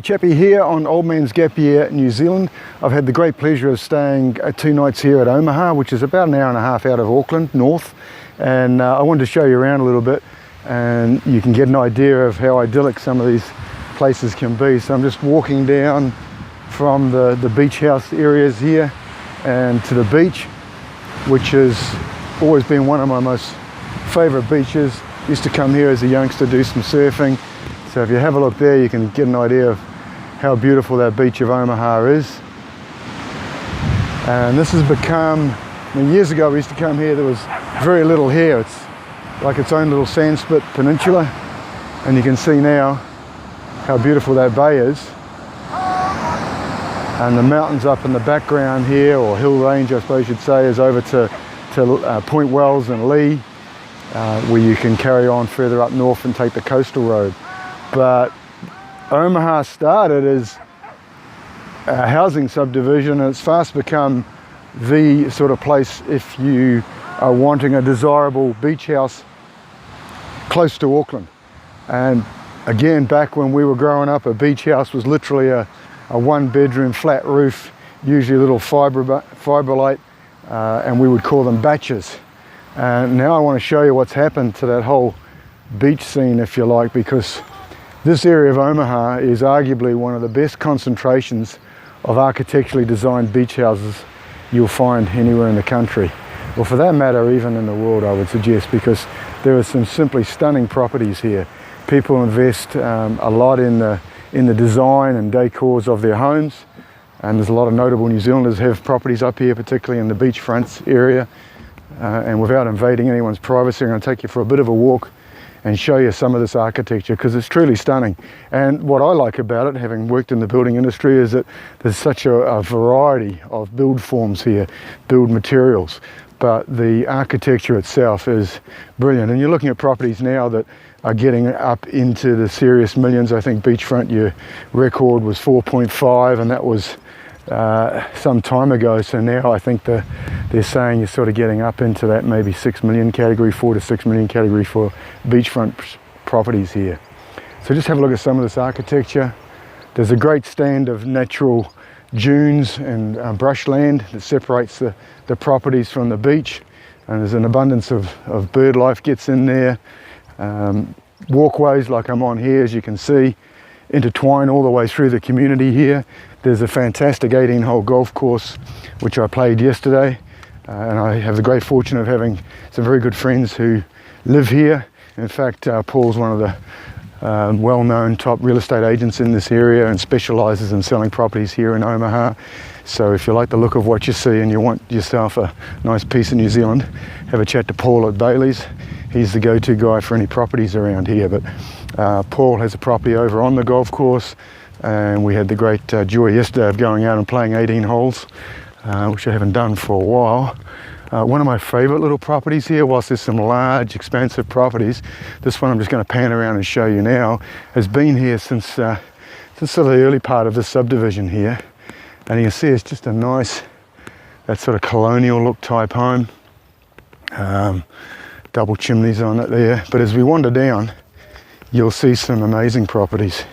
Chapee here on Old Man's Gap Year, New Zealand. I've had the great pleasure of staying 2 nights here at Omaha, which is about an hour and a half out of Auckland, north. And I wanted to show you around a little bit and you can get an idea of how idyllic some of these places can be. So I'm just walking down from the beach house areas here and to the beach, which has always been one of my most favourite beaches. Used to come here as a youngster, do some surfing. So if you have a look there, you can get an idea of how beautiful that beach of Omaha is. And this has become, years ago we used to come here, there was very little here. It's like its own little sandspit peninsula. And you can see now how beautiful that bay is. And the mountains up in the background here, or hill range I suppose you'd say, is over to Point Wells and Lee, where you can carry on further up north and take the coastal road. But Omaha started as a housing subdivision, and it's fast become the sort of place if you are wanting a desirable beach house close to Auckland. And again, back when we were growing up, a beach house was literally a 1-bedroom flat roof, usually a little fibrillate, and we would call them batches. And now I want to show you what's happened to that whole beach scene, if you like, because this area of Omaha is arguably one of the best concentrations of architecturally designed beach houses you'll find anywhere in the country, or for that matter even in the world, I would suggest, because there are some simply stunning properties here. People invest a lot in the design and decors of their homes, and there's a lot of notable New Zealanders have properties up here, particularly in the beachfront area. And without invading anyone's privacy, I'm going to take you for a bit of a walk and show you some of this architecture, because it's truly stunning. And what I like about it, having worked in the building industry, is that there's such a variety of build forms here, build materials, but the architecture itself is brilliant. And you're looking at properties now that are getting up into the serious millions. I think beachfront, your record was 4.5, and that was some time ago. So now I think they're saying you're sort of getting up into that maybe 6 million category, 4 to 6 million category for beachfront properties here. So just have a look at some of this architecture. There's a great stand of natural dunes and brushland that separates the properties from the beach, and there's an abundance of bird life gets in there. Walkways like I'm on here, as you can see, intertwine all the way through the community here. There's a fantastic 18-hole golf course which I played yesterday, and I have the great fortune of having some very good friends who live here. In fact, Paul's one of the well-known top real estate agents in this area and specialises in selling properties here in Omaha. So if you like the look of what you see and you want yourself a nice piece of New Zealand, have a chat to Paul at Bailey's. He's the go-to guy for any properties around here. But Paul has a property over on the golf course, and we had the great joy yesterday of going out and playing 18 holes, which I haven't done for a while. One of my favourite little properties here, whilst there's some large, expansive properties, this one I'm just going to pan around and show you now, has been here since sort of the early part of the subdivision here. And you can see it's just a nice, that sort of colonial look type home. Double chimneys on it there. But as we wander down, you'll see some amazing properties.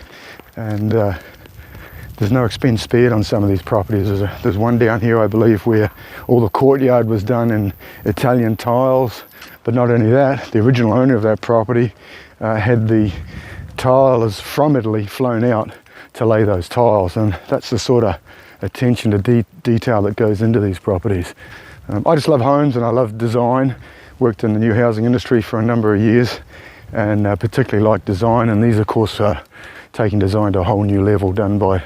And there's no expense spared on some of these properties. There's one down here, I believe, where all the courtyard was done in Italian tiles. But not only that, the original owner of that property had the tiles from Italy flown out to lay those tiles. And that's the sort of attention to detail that goes into these properties. I just love homes and I love design. Worked in the new housing industry for a number of years, and particularly like design. And these, of course, are taking design to a whole new level, done by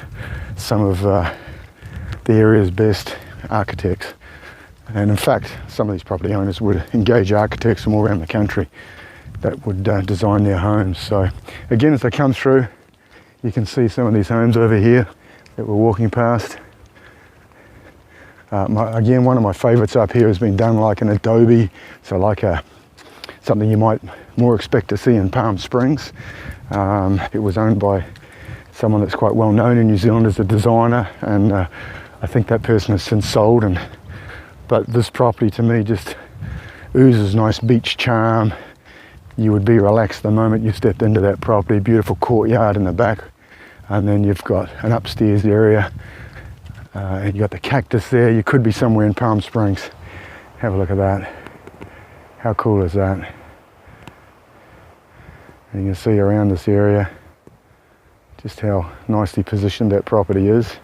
some of the area's best architects. And in fact, some of these property owners would engage architects from all around the country that would design their homes. So again, as they come through, you can see some of these homes over here that we're walking past. Again, one of my favourites up here has been done like an adobe, so like something you might more expect to see in Palm Springs. It was owned by someone that's quite well known in New Zealand as a designer, and I think that person has since sold. But this property to me just oozes nice beach charm. You would be relaxed the moment you stepped into that property. Beautiful courtyard in the back, and then you've got an upstairs area, and you've got the cactus there. You could be somewhere in Palm Springs. Have a look at that. How cool is that? And you can see around this area just how nicely positioned that property is.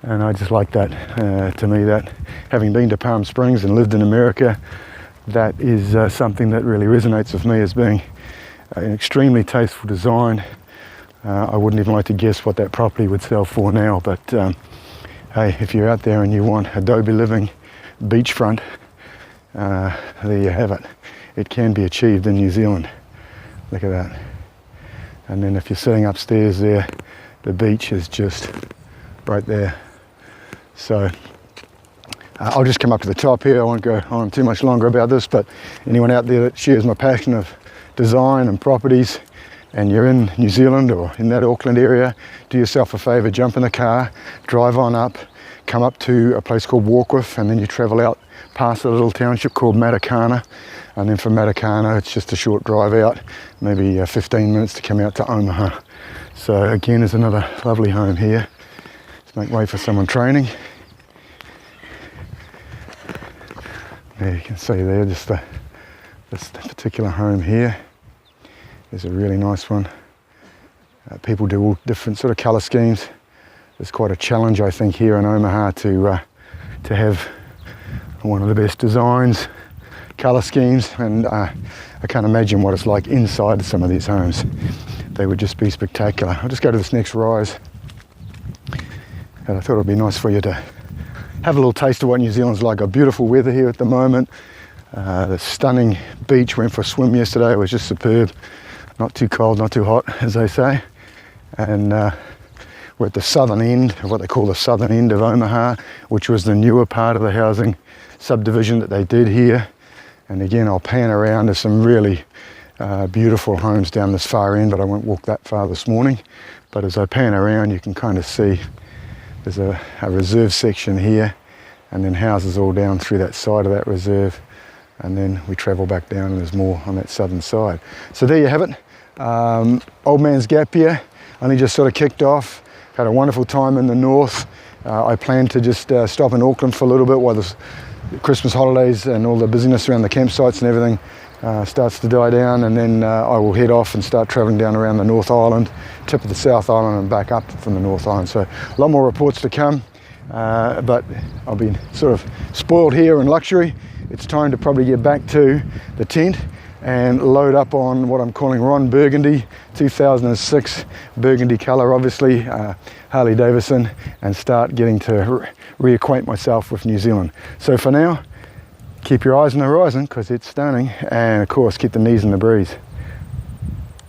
And I just like that. To me, that having been to Palm Springs and lived in America, that is something that really resonates with me as being an extremely tasteful design. I wouldn't even like to guess what that property would sell for now, but hey, if you're out there and you want Adobe living beachfront, there you have it. It can be achieved in New Zealand. Look at that. And then if you're sitting upstairs there, the beach is just right there. So I'll just come up to the top here. I won't go on too much longer about this, but anyone out there that shares my passion of design and properties, and you're in New Zealand or in that Auckland area, do yourself a favour, jump in the car, drive on up, come up to a place called Warkworth, and then you travel out past a little township called Matakana, and then from Matakana it's just a short drive out, maybe 15 minutes to come out to Omaha. So again, there's another lovely home here. Let's make way for someone training. There you can see there just this particular home here is a really nice one. People do all different sort of colour schemes. It's quite a challenge, I think, here in Omaha to have one of the best designs, colour schemes, and I can't imagine what it's like inside some of these homes. They would just be spectacular. I'll just go to this next rise, and I thought it would be nice for you to have a little taste of what New Zealand's like. Got beautiful weather here at the moment. The stunning beach. Went for a swim yesterday. It was just superb. Not too cold, not too hot, as they say. And we're at the southern end, of what they call the southern end of Omaha, which was the newer part of the housing subdivision that they did here. And again, I'll pan around. There's some really beautiful homes down this far end, but I won't walk that far this morning. But as I pan around, you can kind of see there's a reserve section here, and then houses all down through that side of that reserve. And then we travel back down and there's more on that southern side. So there you have it. Old man's gap year, only just sort of kicked off. Had a wonderful time in the north. I plan to just stop in Auckland for a little bit while the Christmas holidays and all the busyness around the campsites and everything starts to die down, and then I will head off and start travelling down around the North Island, tip of the South Island, and back up from the North Island. So a lot more reports to come, but I've been sort of spoiled here in luxury. It's time to probably get back to the tent and load up on what I'm calling Ron Burgundy, 2006 burgundy colour, obviously, Harley Davidson, and start getting to reacquaint myself with New Zealand. So for now, keep your eyes on the horizon because it's stunning, and of course keep the knees in the breeze.